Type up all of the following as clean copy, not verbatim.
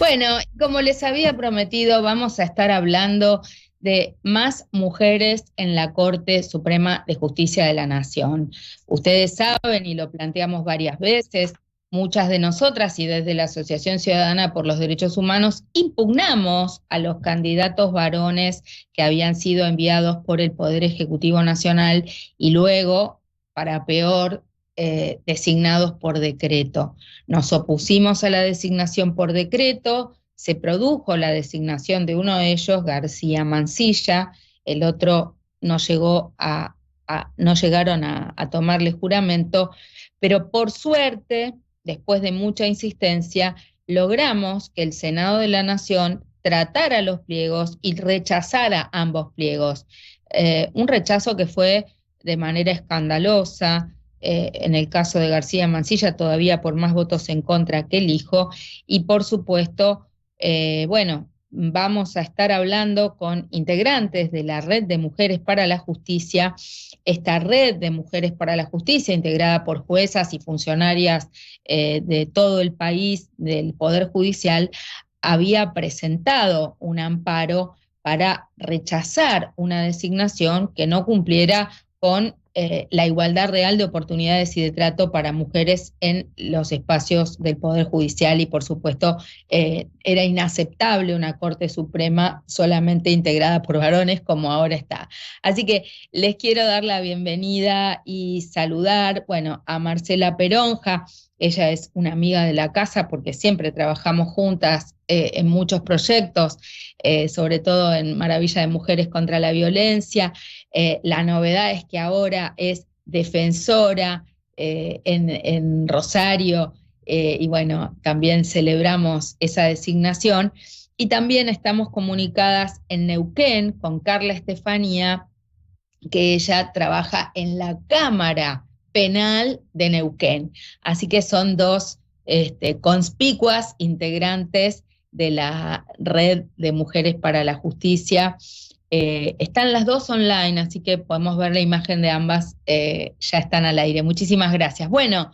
Bueno, como les había prometido, vamos a estar hablando de más mujeres en la Corte Suprema de Justicia de la Nación. Ustedes saben, y lo planteamos varias veces, muchas de nosotras y desde la Asociación Ciudadana por los Derechos Humanos impugnamos a los candidatos varones que habían sido enviados por el Poder Ejecutivo Nacional y luego, para peor, designados por decreto. Nos opusimos a la designación por decreto, se produjo la designación de uno de ellos, García Mansilla, el otro no llegó no llegaron a tomarle juramento, pero por suerte, después de mucha insistencia, logramos que el Senado de la Nación tratara los pliegos y rechazara ambos pliegos. Un rechazo que fue de manera escandalosa, en el caso de García Mansilla todavía por más votos en contra que el hijo, y por supuesto, bueno, vamos a estar hablando con integrantes de la Red de Mujeres para la Justicia. Esta Red de Mujeres para la Justicia, integrada por juezas y funcionarias de todo el país, del Poder Judicial, había presentado un amparo para rechazar una designación que no cumpliera con la igualdad real de oportunidades y de trato para mujeres en los espacios del Poder Judicial y, por supuesto, era inaceptable una Corte Suprema solamente integrada por varones como ahora está. Así que les quiero dar la bienvenida y saludar, bueno, a Marcela Peronja. Ella es una amiga de la casa porque siempre trabajamos juntas en muchos proyectos, sobre todo en Maravilla de Mujeres contra la Violencia. La novedad es que ahora es defensora en Rosario, y bueno, también celebramos esa designación. Y también estamos comunicadas en Neuquén con Carla Estefanía, que ella trabaja en la Cámara Penal de Neuquén. Así que son dos conspicuas integrantes de la Red de Mujeres para la Justicia. Están las dos online, así que podemos ver la imagen de ambas, ya están al aire. Muchísimas gracias. Bueno,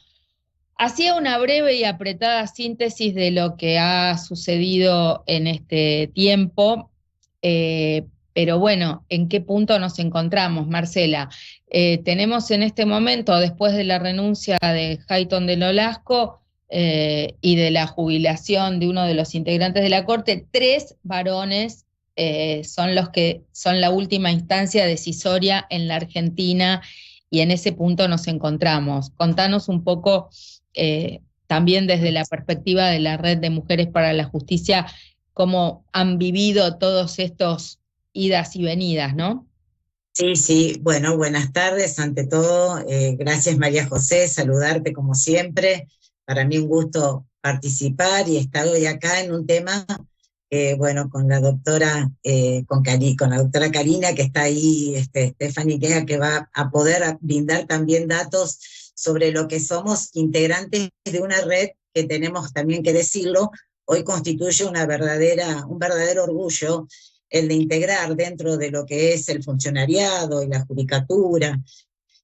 hacía una breve y apretada síntesis de lo que ha sucedido en este tiempo, eh, pero bueno, ¿en qué punto nos encontramos, Marcela? Tenemos en este momento, después de la renuncia de Jayton de Nolasco y de la jubilación de uno de los integrantes de la Corte, 3 varones son los que son la última instancia decisoria en la Argentina, y en ese punto nos encontramos. Contanos un poco, también desde la perspectiva de la Red de Mujeres para la Justicia, cómo han vivido todos estos idas y venidas, ¿no? Sí, sí, bueno, buenas tardes ante todo. Gracias María José, saludarte como siempre. Para mí un gusto participar y estar hoy acá en un tema, bueno, con la doctora, con la doctora Karina, que está ahí, Stephanie, que va a poder brindar también datos sobre lo que somos integrantes de una red que tenemos también que decirlo, hoy constituye un verdadero orgullo el de integrar dentro de lo que es el funcionariado y la judicatura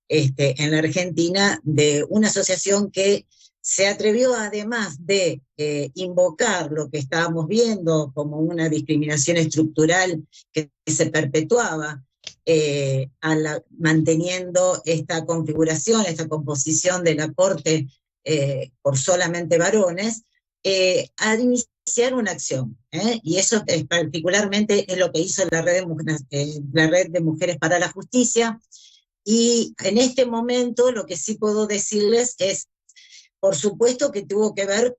en la Argentina, de una asociación que se atrevió, además de invocar lo que estábamos viendo como una discriminación estructural que se perpetuaba, manteniendo esta configuración, esta composición de la Corte por solamente varones, a iniciar una acción. Y eso particularmente es lo que hizo la Red de Mujeres para la Justicia. Y en este momento lo que sí puedo decirles es, por supuesto que tuvo que ver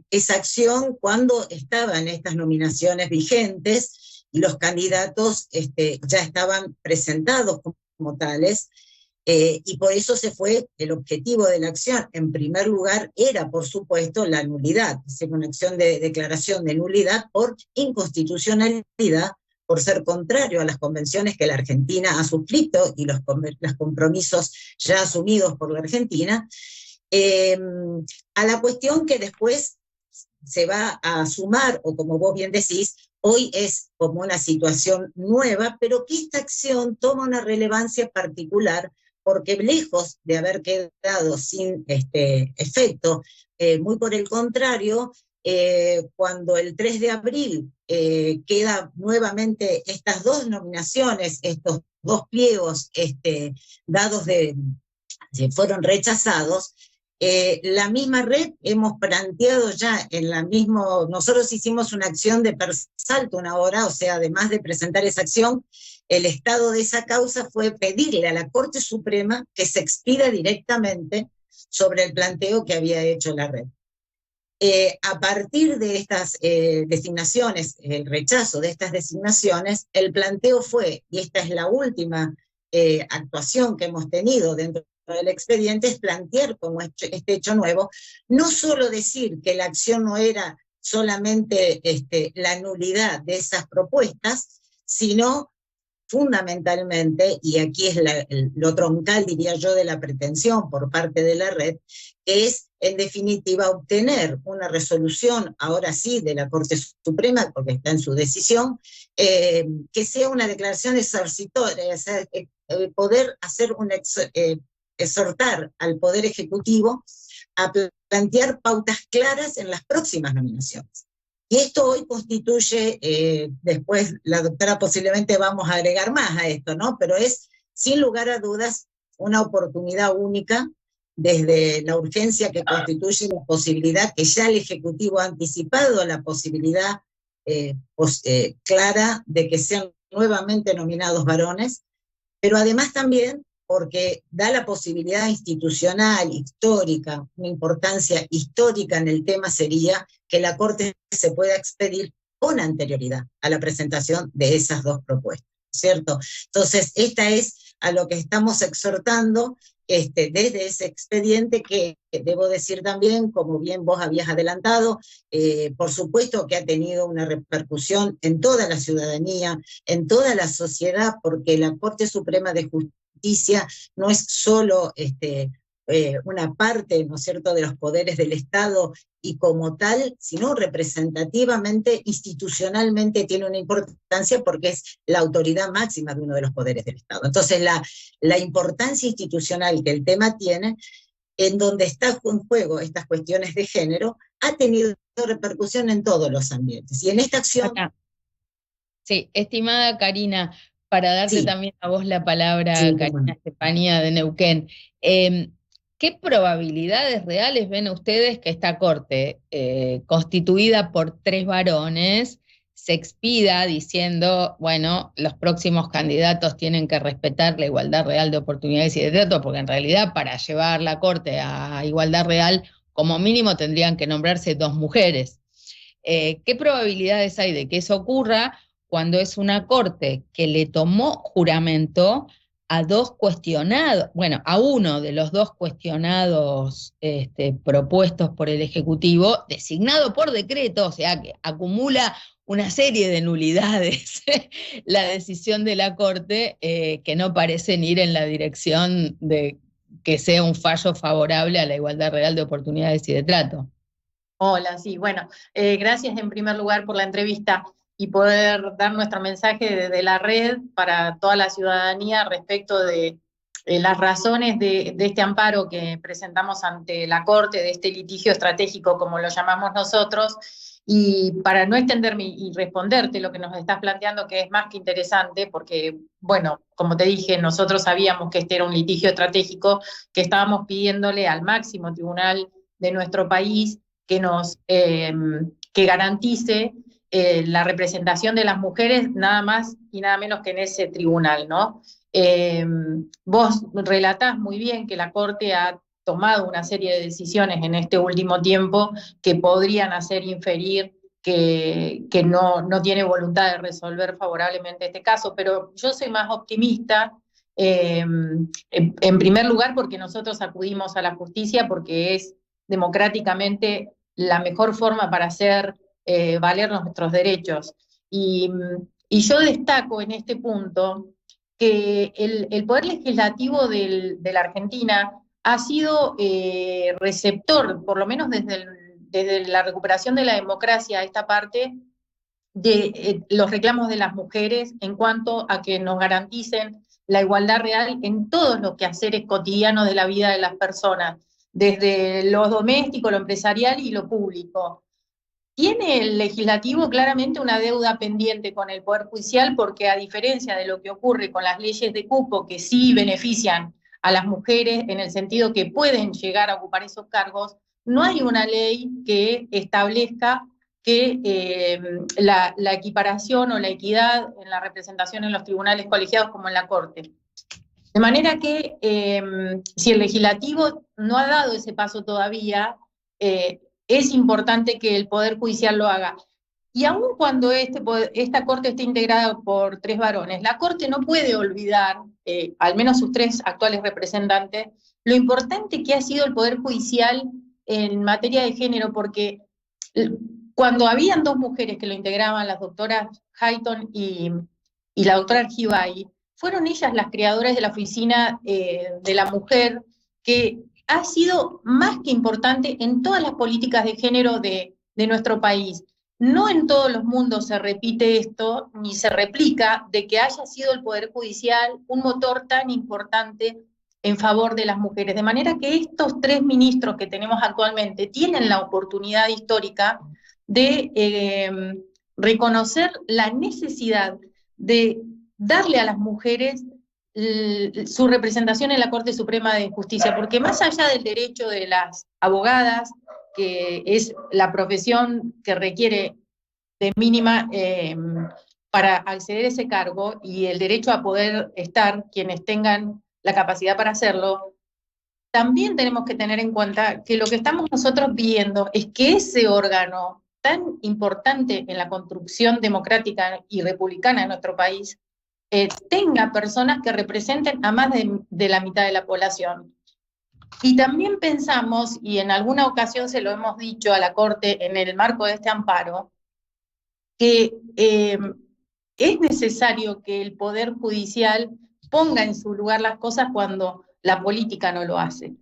esa acción cuando estaban estas nominaciones vigentes y los candidatos ya estaban presentados como tales, y por eso el objetivo de la acción, en primer lugar, era, por supuesto, la nulidad, es decir, una acción de declaración de nulidad por inconstitucionalidad, por ser contrario a las convenciones que la Argentina ha suscrito y los compromisos ya asumidos por la Argentina, a la cuestión que después se va a sumar, o como vos bien decís, hoy es como una situación nueva, pero que esta acción toma una relevancia particular, porque lejos de haber quedado sin efecto, muy por el contrario, cuando el 3 de abril queda nuevamente estas dos nominaciones, estos dos pliegos dados fueron rechazados, la misma red hemos planteado ya nosotros hicimos una acción de persalto una hora, o sea, además de presentar esa acción, el estado de esa causa fue pedirle a la Corte Suprema que se expida directamente sobre el planteo que había hecho la red. A partir de estas designaciones, el rechazo de estas designaciones, el planteo fue, y esta es la última actuación que hemos tenido dentro del expediente, es plantear como este hecho nuevo, no solo decir que la acción no era solamente la nulidad de esas propuestas, sino fundamentalmente, y aquí es lo troncal, diría yo, de la pretensión por parte de la red, es, en definitiva, obtener una resolución, ahora sí, de la Corte Suprema, porque está en su decisión, que sea una declaración exorcitoria, o sea, poder hacer exhortar al Poder Ejecutivo a plantear pautas claras en las próximas nominaciones. Y esto hoy constituye, después la doctora posiblemente vamos a agregar más a esto, ¿no? Pero es, sin lugar a dudas, una oportunidad única desde la urgencia que constituye la posibilidad que ya el Ejecutivo ha anticipado, la posibilidad clara de que sean nuevamente nominados varones, pero además también porque da la posibilidad institucional, histórica, una importancia histórica en el tema sería que la Corte se pueda expedir con anterioridad a la presentación de esas dos propuestas, ¿cierto? Entonces, esta es a lo que estamos exhortando desde ese expediente que debo decir también, como bien vos habías adelantado, por supuesto que ha tenido una repercusión en toda la ciudadanía, en toda la sociedad, porque la Corte Suprema de Justicia no es solo una parte, ¿no es cierto?, de los poderes del Estado y como tal, sino representativamente, institucionalmente tiene una importancia porque es la autoridad máxima de uno de los poderes del Estado. Entonces, la importancia institucional que el tema tiene, en donde está en juego estas cuestiones de género, ha tenido repercusión en todos los ambientes. Y en esta acción... Sí, estimada Karina, para darte Sí. también a vos la palabra, Sí, Karina bueno. Estefanía de Neuquén, ¿qué probabilidades reales ven ustedes que esta Corte, constituida por 3 varones, se expida diciendo, bueno, los próximos candidatos tienen que respetar la igualdad real de oportunidades y de trato, porque en realidad para llevar la Corte a igualdad real, como mínimo tendrían que nombrarse 2 mujeres? ¿Qué probabilidades hay de que eso ocurra cuando es una Corte que le tomó juramento a 2 cuestionados, bueno, a uno de los 2 cuestionados propuestos por el Ejecutivo, designado por decreto, o sea que acumula una serie de nulidades la decisión de la Corte que no parecen ir en la dirección de que sea un fallo favorable a la igualdad real de oportunidades y de trato? Hola, sí, bueno, gracias en primer lugar por la entrevista y poder dar nuestro mensaje desde la red para toda la ciudadanía respecto de las razones de este amparo que presentamos ante la Corte, de este litigio estratégico, como lo llamamos nosotros, y para no extenderme y responderte lo que nos estás planteando, que es más que interesante, porque, bueno, como te dije, nosotros sabíamos que este era un litigio estratégico que estábamos pidiéndole al máximo tribunal de nuestro país que garantice la representación de las mujeres nada más y nada menos que en ese tribunal, ¿no? Vos relatás muy bien que la Corte ha tomado una serie de decisiones en este último tiempo que podrían hacer inferir que no tiene voluntad de resolver favorablemente este caso, pero yo soy más optimista, en primer lugar porque nosotros acudimos a la justicia porque es democráticamente la mejor forma para hacer valer nuestros derechos. Y yo destaco en este punto que el Poder Legislativo de la Argentina ha sido receptor, por lo menos desde la recuperación de la democracia, esta parte de los reclamos de las mujeres en cuanto a que nos garanticen la igualdad real en todos los quehaceres cotidianos de la vida de las personas, desde lo doméstico, lo empresarial y lo público. Tiene el legislativo claramente una deuda pendiente con el Poder Judicial porque a diferencia de lo que ocurre con las leyes de cupo que sí benefician a las mujeres en el sentido que pueden llegar a ocupar esos cargos, no hay una ley que establezca que la equiparación o la equidad en la representación en los tribunales colegiados como en la Corte. De manera que si el legislativo no ha dado ese paso todavía, es importante que el Poder Judicial lo haga. Y aun cuando esta Corte esté integrada por 3 varones, la Corte no puede olvidar, al menos sus 3 actuales representantes, lo importante que ha sido el Poder Judicial en materia de género, porque cuando habían 2 mujeres que lo integraban, las doctoras Hayton y la doctora Argibay, fueron ellas las creadoras de la Oficina de la Mujer, que ha sido más que importante en todas las políticas de género de nuestro país. No en todos los mundos se repite esto, ni se replica, de que haya sido el Poder Judicial un motor tan importante en favor de las mujeres. De manera que estos 3 ministros que tenemos actualmente tienen la oportunidad histórica de reconocer la necesidad de darle a las mujeres su representación en la Corte Suprema de Justicia, porque más allá del derecho de las abogadas, que es la profesión que requiere de mínima para acceder a ese cargo, y el derecho a poder estar quienes tengan la capacidad para hacerlo, también tenemos que tener en cuenta que lo que estamos nosotros viendo es que ese órgano tan importante en la construcción democrática y republicana de nuestro país tenga personas que representen a más de la mitad de la población. Y también pensamos, y en alguna ocasión se lo hemos dicho a la Corte en el marco de este amparo, que es necesario que el Poder Judicial ponga en su lugar las cosas cuando la política no lo hace.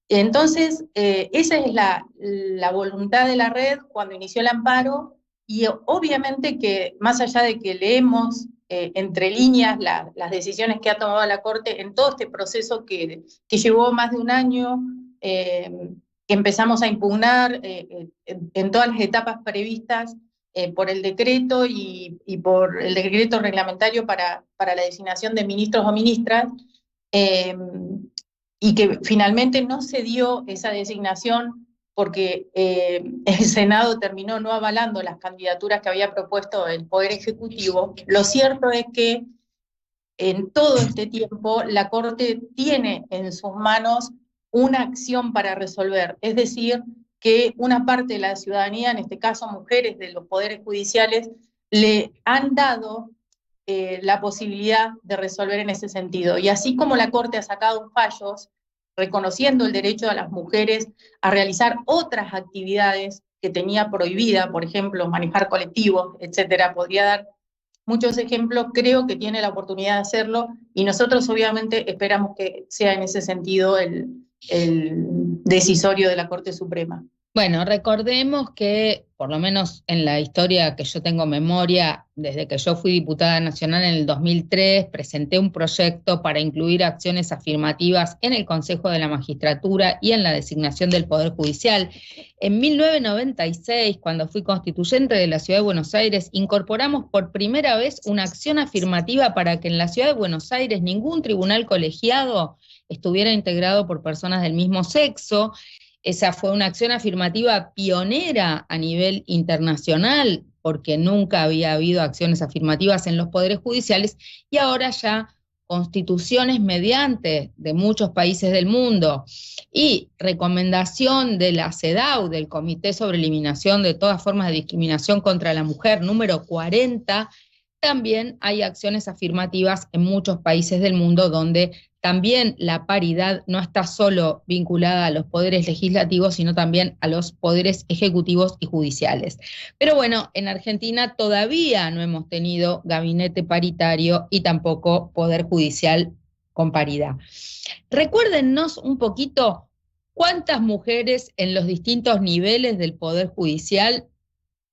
Entonces, esa es la voluntad de la red cuando inició el amparo, y obviamente que más allá de que leemos entre líneas las decisiones que ha tomado la Corte en todo este proceso que llevó más de un año, que empezamos a impugnar en todas las etapas previstas por el decreto y por el decreto reglamentario para la designación de ministros o ministras, y que finalmente no se dio esa designación porque el Senado terminó no avalando las candidaturas que había propuesto el Poder Ejecutivo. Lo cierto es que en todo este tiempo la Corte tiene en sus manos una acción para resolver, es decir, que una parte de la ciudadanía, en este caso mujeres de los poderes judiciales, le han dado la posibilidad de resolver en ese sentido. Y así como la Corte ha sacado fallos reconociendo el derecho de las mujeres a realizar otras actividades que tenía prohibida, por ejemplo, manejar colectivos, etcétera, podría dar muchos ejemplos, creo que tiene la oportunidad de hacerlo, y nosotros obviamente esperamos que sea en ese sentido el decisorio de la Corte Suprema. Bueno, recordemos que, por lo menos en la historia que yo tengo memoria, desde que yo fui diputada nacional en el 2003, presenté un proyecto para incluir acciones afirmativas en el Consejo de la Magistratura y en la designación del Poder Judicial. En 1996, cuando fui constituyente de la Ciudad de Buenos Aires, incorporamos por primera vez una acción afirmativa para que en la Ciudad de Buenos Aires ningún tribunal colegiado estuviera integrado por personas del mismo sexo. Esa fue una acción afirmativa pionera a nivel internacional, porque nunca había habido acciones afirmativas en los poderes judiciales, y ahora ya constituciones mediante de muchos países del mundo y recomendación de la CEDAW, del Comité sobre Eliminación de todas formas de discriminación contra la mujer, número 40, también hay acciones afirmativas en muchos países del mundo donde también la paridad no está solo vinculada a los poderes legislativos, sino también a los poderes ejecutivos y judiciales. Pero bueno, en Argentina todavía no hemos tenido gabinete paritario y tampoco poder judicial con paridad. Recuérdennos un poquito cuántas mujeres en los distintos niveles del poder judicial,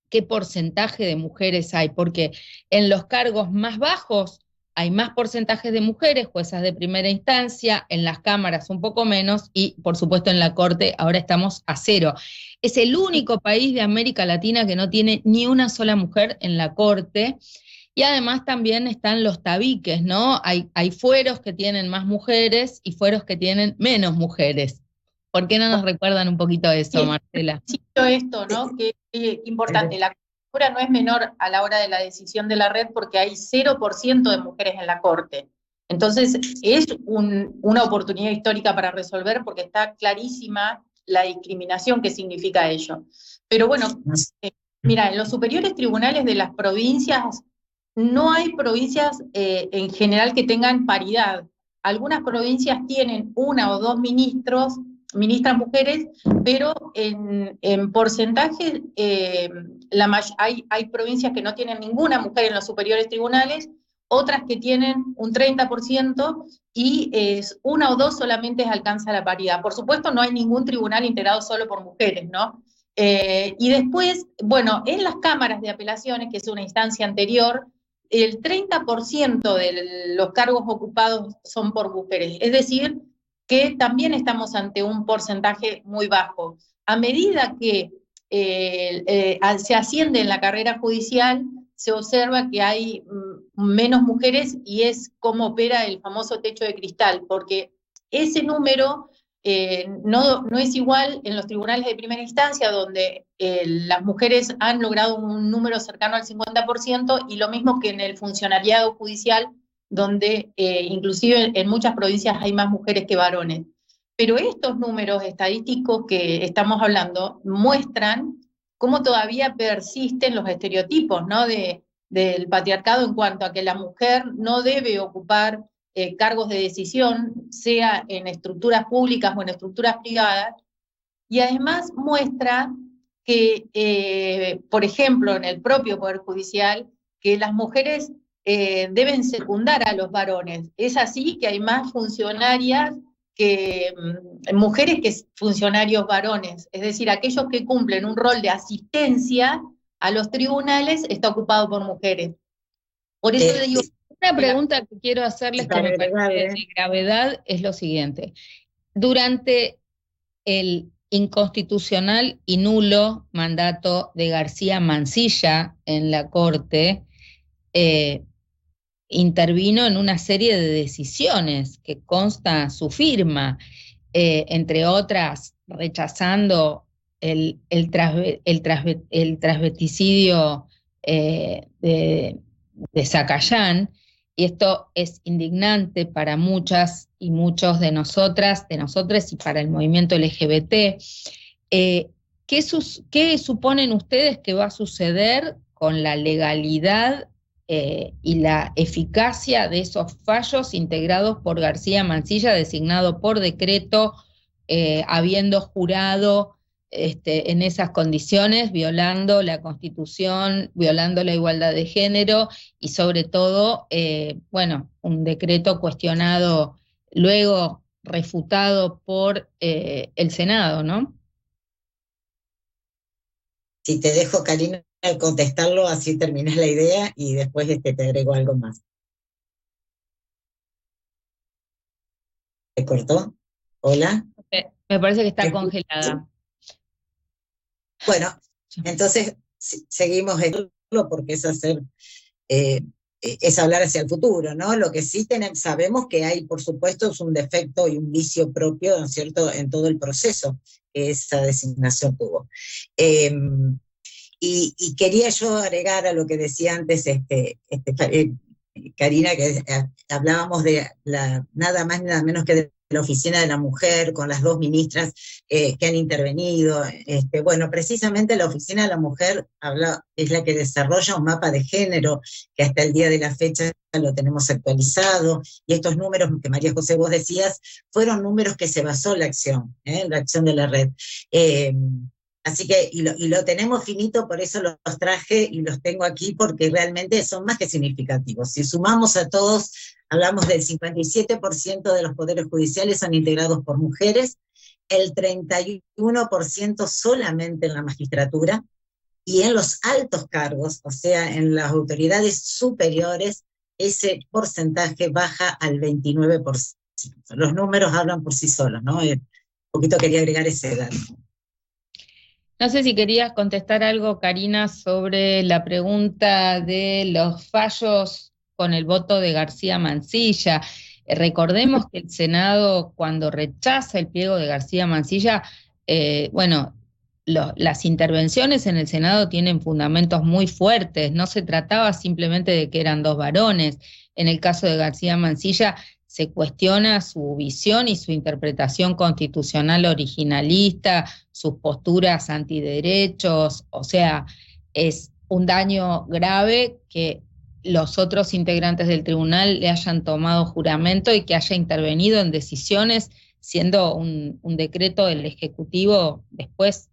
qué porcentaje de mujeres hay, porque en los cargos más bajos hay más porcentajes de mujeres, juezas de primera instancia, en las cámaras un poco menos, y por supuesto en la Corte ahora estamos a 0. Es el único país de América Latina que no tiene ni una sola mujer en la Corte, y además también están los tabiques, ¿no? Hay fueros que tienen más mujeres y fueros que tienen menos mujeres. ¿Por qué no nos recuerdan un poquito eso, Marcela? Esto, ¿no? Que es importante, la cobertura no es menor a la hora de la decisión de la red porque hay 0% de mujeres en la Corte. Entonces, es una oportunidad histórica para resolver porque está clarísima la discriminación que significa ello. Pero bueno, mira, en los superiores tribunales de las provincias, no hay provincias en general que tengan paridad. Algunas provincias tienen 1 o 2 ministras mujeres, pero en porcentaje hay provincias que no tienen ninguna mujer en los superiores tribunales, otras que tienen un 30% y 1 o 2 solamente alcanza la paridad. Por supuesto, no hay ningún tribunal integrado solo por mujeres, ¿no? Y después, bueno, en las cámaras de apelaciones, que es una instancia anterior, el 30% de los cargos ocupados son por mujeres, es decir, que también estamos ante un porcentaje muy bajo. A medida que se asciende en la carrera judicial, se observa que hay menos mujeres y es como opera el famoso techo de cristal, porque ese número no es igual en los tribunales de primera instancia, donde las mujeres han logrado un número cercano al 50%, y lo mismo que en el funcionariado judicial, donde inclusive en muchas provincias hay más mujeres que varones. Pero estos números estadísticos que estamos hablando muestran cómo todavía persisten los estereotipos, ¿no? del patriarcado en cuanto a que la mujer no debe ocupar cargos de decisión, sea en estructuras públicas o en estructuras privadas, y además muestra que, por ejemplo, en el propio Poder Judicial, que las mujeres deben secundar a los varones. Es así que hay más funcionarias mujeres que funcionarios varones, es decir, aquellos que cumplen un rol de asistencia a los tribunales está ocupado por mujeres. Por eso le digo, una pregunta que quiero hacerles que me parece de gravedad es lo siguiente. Durante el inconstitucional y nulo mandato de García Mansilla en la Corte, intervino en una serie de decisiones que consta su firma, entre otras rechazando el transvesticidio de Zacayán, y esto es indignante para muchas y muchos de nosotras, de nosotros y para el movimiento LGBT. ¿Qué suponen ustedes que va a suceder con la legalidad y la eficacia de esos fallos integrados por García Mansilla, designado por decreto, habiendo jurado en esas condiciones, violando la Constitución, violando la igualdad de género y sobre todo, un decreto cuestionado, luego refutado por el Senado, ¿no? Si te dejo, Karina, contestarlo, así terminas la idea y después te agrego algo más. ¿Se cortó? ¿Hola? Me parece que está congelada. Bueno, entonces seguimos porque es hablar hacia el futuro, ¿no? Lo que sí sabemos que hay, por supuesto, es un defecto y un vicio propio, ¿no es cierto?, en todo el proceso que esa designación tuvo. Y quería yo agregar a lo que decía antes Karina, que hablábamos de nada más ni nada menos que de la Oficina de la Mujer, con las 2 ministras que han intervenido. Bueno, precisamente la Oficina de la Mujer es la que desarrolla un mapa de género, que hasta el día de la fecha lo tenemos actualizado, y estos números que María José vos decías, fueron números que se basó la acción de la red. Así que, y lo tenemos finito, por eso los traje y los tengo aquí, porque realmente son más que significativos. Si sumamos a todos, hablamos del 57% de los poderes judiciales son integrados por mujeres, el 31% solamente en la magistratura, y en los altos cargos, o sea, en las autoridades superiores, ese porcentaje baja al 29%. Los números hablan por sí solos, ¿no? Un poquito quería agregar ese dato. No sé si querías contestar algo, Karina, sobre la pregunta de los fallos con el voto de García Mansilla. Recordemos que el Senado, cuando rechaza el pliego de García Mansilla, bueno, las intervenciones en el Senado tienen fundamentos muy fuertes. No se trataba simplemente de que eran dos varones. En el caso de García Mansilla, se cuestiona su visión y su interpretación constitucional originalista, sus posturas antiderechos, o sea, es un daño grave que los otros integrantes del tribunal le hayan tomado juramento y que haya intervenido en decisiones, siendo un decreto del Ejecutivo después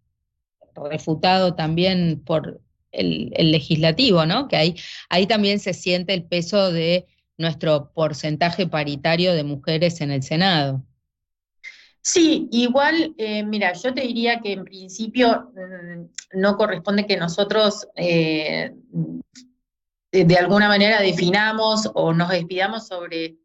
refutado también por el legislativo, ¿no? Que ahí también se siente el peso de nuestro porcentaje paritario de mujeres en el Senado. Sí, igual, mira, yo te diría que en principio no corresponde que nosotros de alguna manera definamos o nos despidamos sobre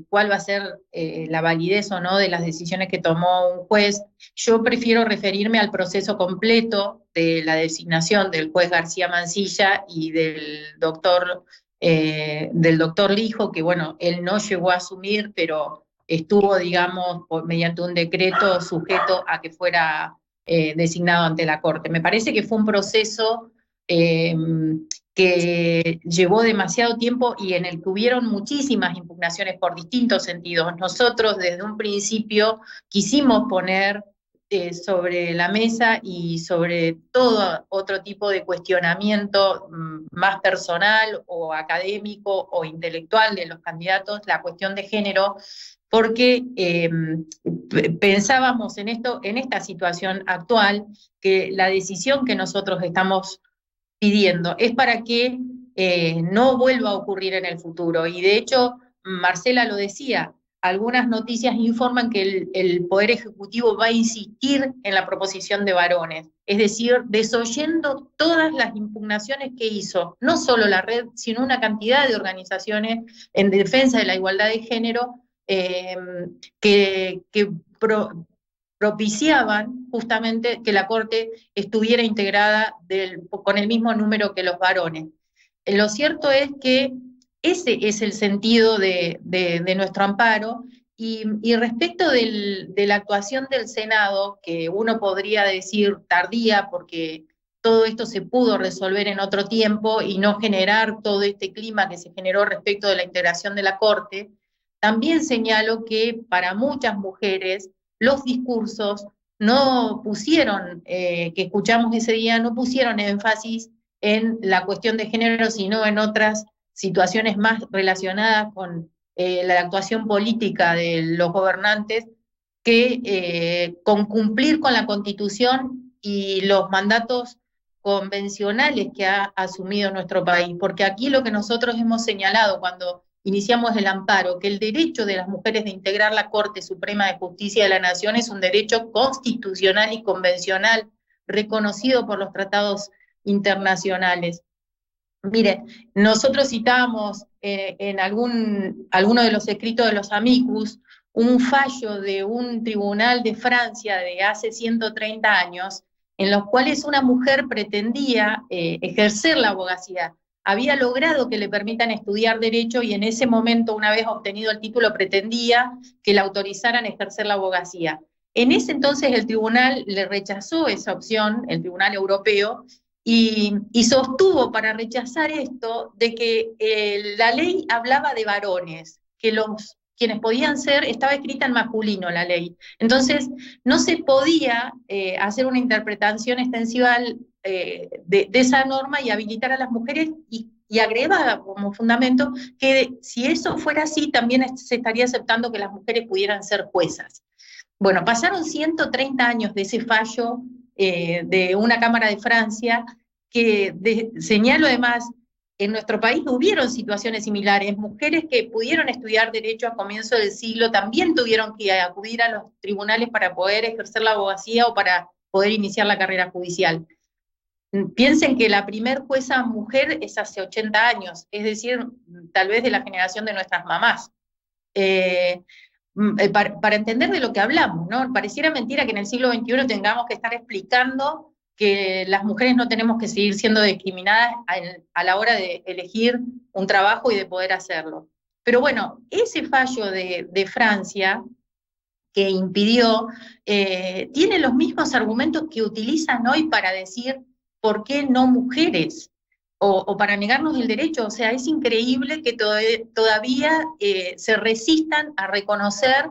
cuál va a ser la validez o no de las decisiones que tomó un juez. Yo prefiero referirme al proceso completo de la designación del juez García Mansilla y del doctor Lijo, que bueno, él no llegó a asumir, pero estuvo, digamos, mediante un decreto sujeto a que fuera designado ante la Corte. Me parece que fue un proceso que llevó demasiado tiempo y en el que hubieron muchísimas impugnaciones por distintos sentidos. Nosotros desde un principio quisimos poner sobre la mesa y sobre todo otro tipo de cuestionamiento más personal o académico o intelectual de los candidatos, la cuestión de género, porque pensábamos en esta situación actual, que la decisión que nosotros estamos pidiendo es para que no vuelva a ocurrir en el futuro. Y de hecho, Marcela lo decía, algunas noticias informan que el Poder Ejecutivo va a insistir en la proposición de varones, es decir, desoyendo todas las impugnaciones que hizo, no solo la red, sino una cantidad de organizaciones en defensa de la igualdad de género que propiciaban justamente que la Corte estuviera integrada con el mismo número que los varones. Lo cierto es que ese es el sentido de nuestro amparo, y respecto de la actuación del Senado, que uno podría decir tardía, porque todo esto se pudo resolver en otro tiempo y no generar todo este clima que se generó respecto de la integración de la Corte, también señalo que para muchas mujeres los discursos no pusieron, que escuchamos ese día, no pusieron énfasis en la cuestión de género, sino en otras situaciones más relacionadas con la actuación política de los gobernantes, que con cumplir con la Constitución y los mandatos convencionales que ha asumido nuestro país. Porque aquí lo que nosotros hemos señalado cuando iniciamos el amparo, que el derecho de las mujeres de integrar la Corte Suprema de Justicia de la Nación es un derecho constitucional y convencional reconocido por los tratados internacionales. Mire, nosotros citábamos en alguno de los escritos de los amicus un fallo de un tribunal de Francia de hace 130 años, en los cuales una mujer pretendía ejercer la abogacía. Había logrado que le permitan estudiar derecho y en ese momento, una vez obtenido el título, pretendía que la autorizaran a ejercer la abogacía. En ese entonces el tribunal le rechazó esa opción, el tribunal europeo, y sostuvo para rechazar esto de que la ley hablaba de varones, que quienes podían ser, estaba escrita en masculino la ley. Entonces, no se podía hacer una interpretación extensiva de esa norma y habilitar a las mujeres, y agregaba como fundamento que si eso fuera así, también se estaría aceptando que las mujeres pudieran ser juezas. Bueno, pasaron 130 años de ese fallo de una Cámara de Francia, que señalo además, en nuestro país hubieron situaciones similares. Mujeres que pudieron estudiar derecho a comienzo del siglo también tuvieron que acudir a los tribunales para poder ejercer la abogacía o para poder iniciar la carrera judicial. piensen que la primer jueza mujer es hace 80 años, es decir, tal vez de la generación de nuestras mamás. Para entender de lo que hablamos, ¿no? Pareciera mentira que en el siglo XXI tengamos que estar explicando que las mujeres no tenemos que seguir siendo discriminadas a la hora de elegir un trabajo y de poder hacerlo. Pero bueno, ese fallo de Francia que impidió, tiene los mismos argumentos que utilizan hoy para decir por qué no mujeres, o para negarnos el derecho. O sea, es increíble que todavía se resistan a reconocer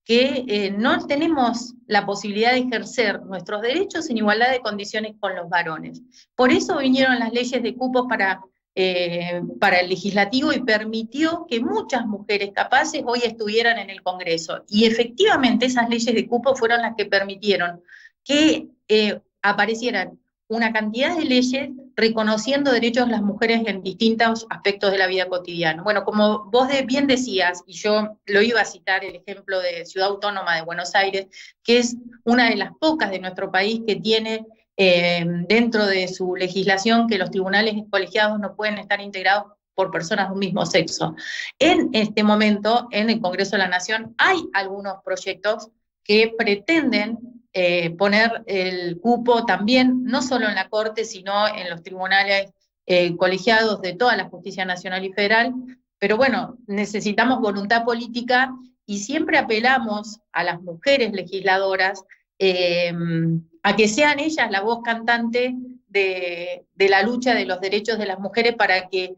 que no tenemos la posibilidad de ejercer nuestros derechos en igualdad de condiciones con los varones. Por eso vinieron las leyes de cupos para el legislativo y permitió que muchas mujeres capaces hoy estuvieran en el Congreso. Y efectivamente esas leyes de cupo fueron las que permitieron que aparecieran una cantidad de leyes reconociendo derechos de las mujeres en distintos aspectos de la vida cotidiana. Bueno, como vos bien decías, y yo lo iba a citar, el ejemplo de Ciudad Autónoma de Buenos Aires, que es una de las pocas de nuestro país que tiene dentro de su legislación que los tribunales colegiados no pueden estar integrados por personas de un mismo sexo. En este momento, en el Congreso de la Nación, hay algunos proyectos que pretenden poner el cupo también, no solo en la Corte, sino en los tribunales colegiados de toda la justicia nacional y federal. Pero bueno, necesitamos voluntad política y siempre apelamos a las mujeres legisladoras a que sean ellas la voz cantante de la lucha de los derechos de las mujeres, para que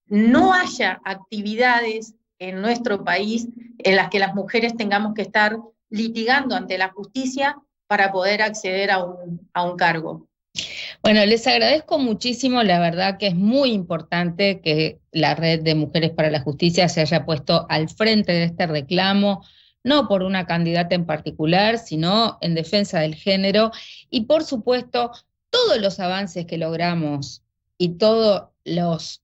no haya actividades en nuestro país en las que las mujeres tengamos que estar litigando ante la justicia para poder acceder a un cargo. Bueno, les agradezco muchísimo, la verdad que es muy importante que la Red de Mujeres para la Justicia se haya puesto al frente de este reclamo, no por una candidata en particular, sino en defensa del género, y por supuesto, todos los avances que logramos y todos los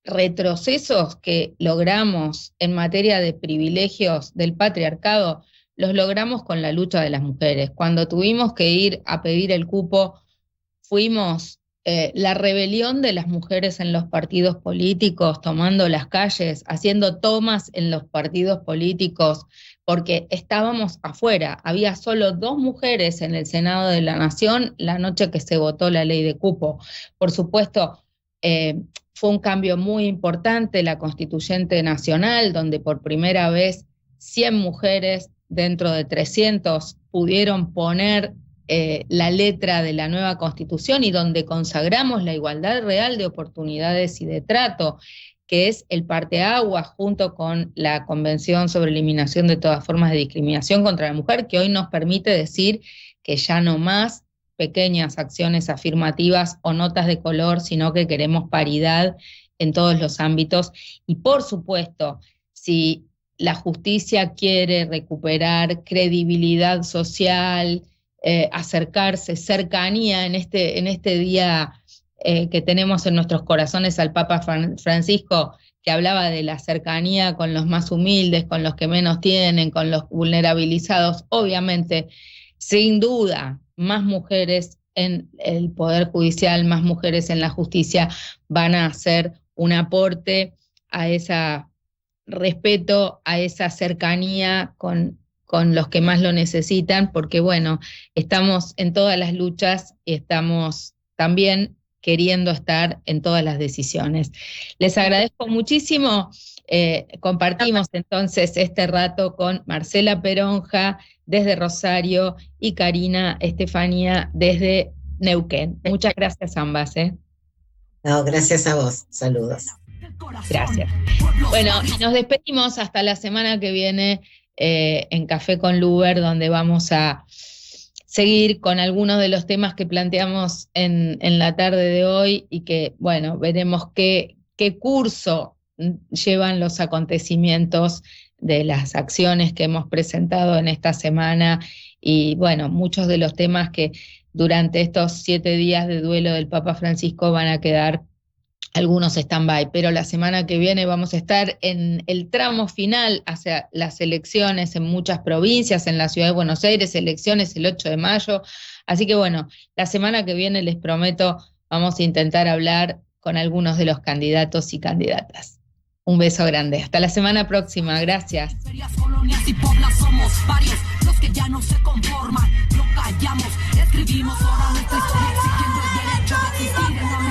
retrocesos que logramos en materia de privilegios del patriarcado, los logramos con la lucha de las mujeres. Cuando tuvimos que ir a pedir el cupo, fuimos la rebelión de las mujeres en los partidos políticos, tomando las calles, haciendo tomas en los partidos políticos, porque estábamos afuera. Había solo 2 mujeres en el Senado de la Nación la noche que se votó la ley de cupo. Por supuesto, fue un cambio muy importante la Constituyente Nacional, donde por primera vez 100 mujeres dentro de 300 pudieron poner la letra de la nueva Constitución, y donde consagramos la igualdad real de oportunidades y de trato, que es el parteaguas junto con la Convención sobre Eliminación de todas formas de discriminación contra la mujer, que hoy nos permite decir que ya no más pequeñas acciones afirmativas o notas de color, sino que queremos paridad en todos los ámbitos. Y por supuesto, si la justicia quiere recuperar credibilidad social, acercarse, cercanía en este día que tenemos en nuestros corazones al Papa Francisco, que hablaba de la cercanía con los más humildes, con los que menos tienen, con los vulnerabilizados. Obviamente, sin duda, más mujeres en el Poder Judicial, más mujeres en la justicia van a hacer un aporte a ese respeto, a esa cercanía con los que más lo necesitan, porque bueno, estamos en todas las luchas y estamos también queriendo estar en todas las decisiones. Les agradezco muchísimo. Compartimos entonces este rato con Marcela Peronja desde Rosario y Karina Estefanía desde Neuquén. Muchas gracias ambas. No, gracias a vos. Saludos. Gracias. Bueno, y nos despedimos hasta la semana que viene en Café con Luber, donde vamos a seguir con algunos de los temas que planteamos en la tarde de hoy, y que, bueno, veremos qué curso llevan los acontecimientos de las acciones que hemos presentado en esta semana, y bueno, muchos de los temas que durante estos 7 días de duelo del Papa Francisco van a quedar algunos stand-by, pero la semana que viene vamos a estar en el tramo final hacia las elecciones en muchas provincias, en la ciudad de Buenos Aires, elecciones el 8 de mayo, Así que bueno, la semana que viene les prometo, vamos a intentar hablar con algunos de los candidatos y candidatas. Un beso grande. Hasta la semana próxima. Gracias. Colonias y poblas somos varios los que ya no se conforman, no callamos, escribimos ahora nuestra historia exigiendo el derecho de existir en la